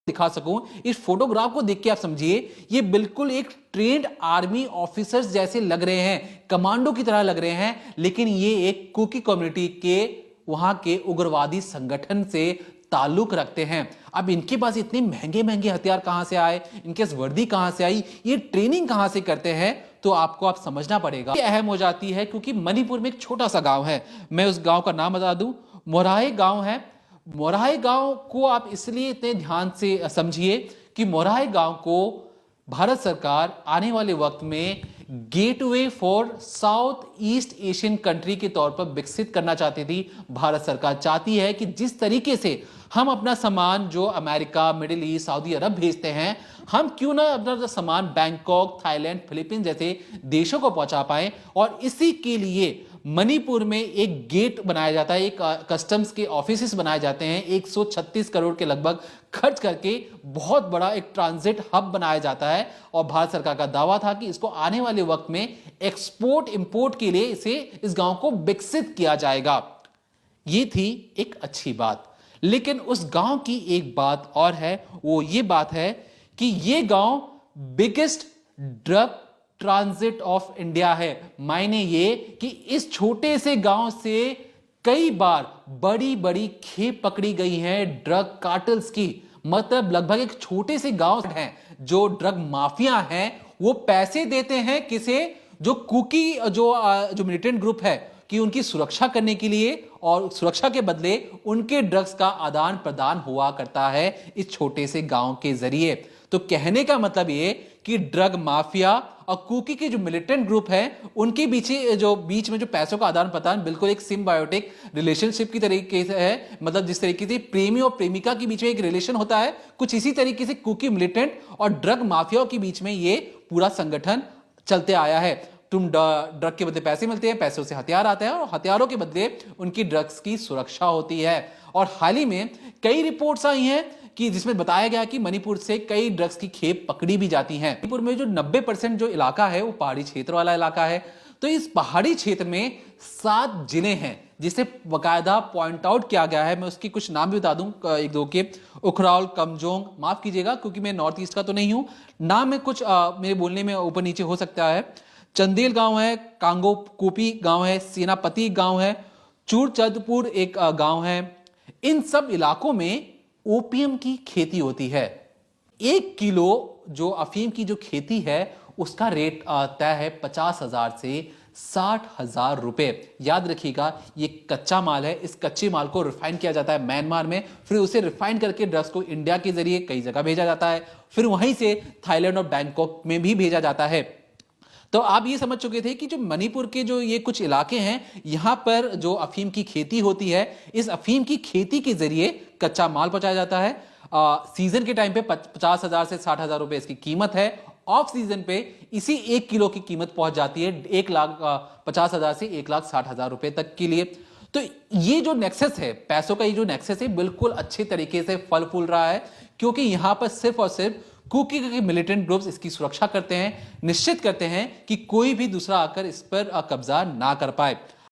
दिखा सकूं, इस फोटोग्राफ को देख के आप समझिए ये बिल्कुल एक ट्रेंड आर्मी ऑफिसर्स जैसे लग रहे हैं, कमांडो की तरह लग रहे हैं, लेकिन ये एक कुकी कम्युनिटी के वहां के उग्रवादी संगठन से ताल्लुक रखते हैं। अब इनके पास इतने महंगे महंगे हथियार कहां से आए, इनके वर्दी कहां से आई, ये ट्रेनिंग कहां से करते हैं, तो आपको आप समझना पड़ेगा। ये अहम हो जाती है क्योंकि मणिपुर में एक छोटा सा गांव है, मैं उस गांव का नाम बता दूं, मोराहे गांव है। मोराहे गांव को आप इसलिए इतने ध्यान से समझिए कि मोराहे गांव को भारत सरकार आने वाले वक्त में gateway for south east Asian country के तौर पर विकसित करना चाहती थी। भारत सरकार चाहती है कि जिस तरीके से हम अपना सामान जो अमेरिका, मिडिल ईस्ट, सऊदी अरब भेजते हैं, हम क्यों ना अपना सामान बैंकॉक, थाईलैंड, फिलीपींस जैसे देशों को पहुंचा पाए। और इसी के लिए मणिपुर में एक गेट बनाया जाता है, एक कस्टम्स के ऑफिस बनाए जाते हैं, 136 करोड़ के लगभग खर्च करके बहुत बड़ा एक ट्रांजिट हब बनाया जाता है। और भारत सरकार का दावा था कि इसको आने वाले वक्त में एक्सपोर्ट इंपोर्ट के लिए इस गांव को विकसित किया जाएगा। ये थी एक अच्छी बात, लेकिन उस गांव की एक बात और है, वो ये बात है कि ये गांव biggest drug transit of India है। मायने ये कि इस छोटे से गांव से कई बार बड़ी बड़ी खेप पकड़ी गई है ड्रग कार्टल्स की। मतलब लगभग एक छोटे से गांव है, जो ड्रग माफिया हैं वो पैसे देते हैं किसे, जो कुकी जो मिलिटेंट ग्रुप है, कि उनकी सुरक्षा करने के लिए, और सुरक्षा के बदले उनके ड्रग्स का आदान प्रदान हुआ करता है इस छोटे से गांव के जरिए। तो कहने का मतलब ये कि ड्रग माफिया और कुकी के जो मिलिटेंट ग्रुप है उनके बीच में जो पैसों का आदान प्रदान बिल्कुल एक सिम्बायोटिक रिलेशनशिप की तरीके से है। मतलब जिस तरीके से प्रेमी और प्रेमिका के बीच में एक रिलेशन होता है, कुछ इसी तरीके से कुकी मिलिटेंट और ड्रग माफियाओं के बीच में ये पूरा संगठन चलते आया है। तुम ड्रग के बदले पैसे मिलते हैं, पैसों से हथियार आते हैं, और हथियारों के बदले उनकी ड्रग्स की सुरक्षा होती है। और हाल ही में कई रिपोर्ट्स आई हैं कि जिसमें बताया गया कि मणिपुर से कई ड्रग्स की खेप पकड़ी भी जाती हैं। मणिपुर में जो 90% जो इलाका है वो पहाड़ी क्षेत्र वाला इलाका है। तो इस पहाड़ी क्षेत्र में 7 जिले हैं जिसे बकायदा पॉइंट आउट किया गया है। मैं उसकी कुछ नाम भी बता दूं, एक दो के, उखराल, कमजोंग, माफ कीजिएगा क्योंकि मैं नॉर्थ ईस्ट का तो नहीं हूं, नाम में कुछ मेरे बोलने में ऊपर नीचे हो सकता है। चंदेल गांव है, कांगो कोपी गांव है, सेनापति गांव है, चूरचंदपुर एक गांव है। इन सब इलाकों में ओपीएम की खेती होती है। 1 किलो जो अफीम की जो खेती है उसका रेट तय है 50,000 से 60,000 रुपए। याद रखिएगा ये कच्चा माल है, इस कच्चे माल को रिफाइन किया जाता है म्यांमार में, फिर उसे रिफाइन करके ड्रग्स को इंडिया के जरिए कई जगह भेजा जाता है, फिर वहीं से थाईलैंड और बैंकॉक में भी भेजा जाता है। तो आप ये समझ चुके थे कि जो मणिपुर के जो ये कुछ इलाके हैं, यहां पर जो अफीम की खेती होती है, इस अफीम की खेती के जरिए कच्चा माल पहुंचाया जाता है। सीजन के टाइम पे 50,000 से 60,000 रुपए इसकी कीमत है। ऑफ सीजन पे इसी 1 किलो की कीमत पहुंच जाती है 1,50,000 से 1,60,000 रुपए तक के लिए। तो ये जो नेक्सस है, पैसों का ये जो नेक्सस है, बिल्कुल अच्छे तरीके से फल फूल रहा है, क्योंकि यहां पर सिर्फ और सिर्फ कुकी के मिलिटेंट ग्रुप्स इसकी सुरक्षा करते हैं, निश्चित करते हैं कि कोई भी दूसरा आकर इस पर कब्जा ना कर पाए।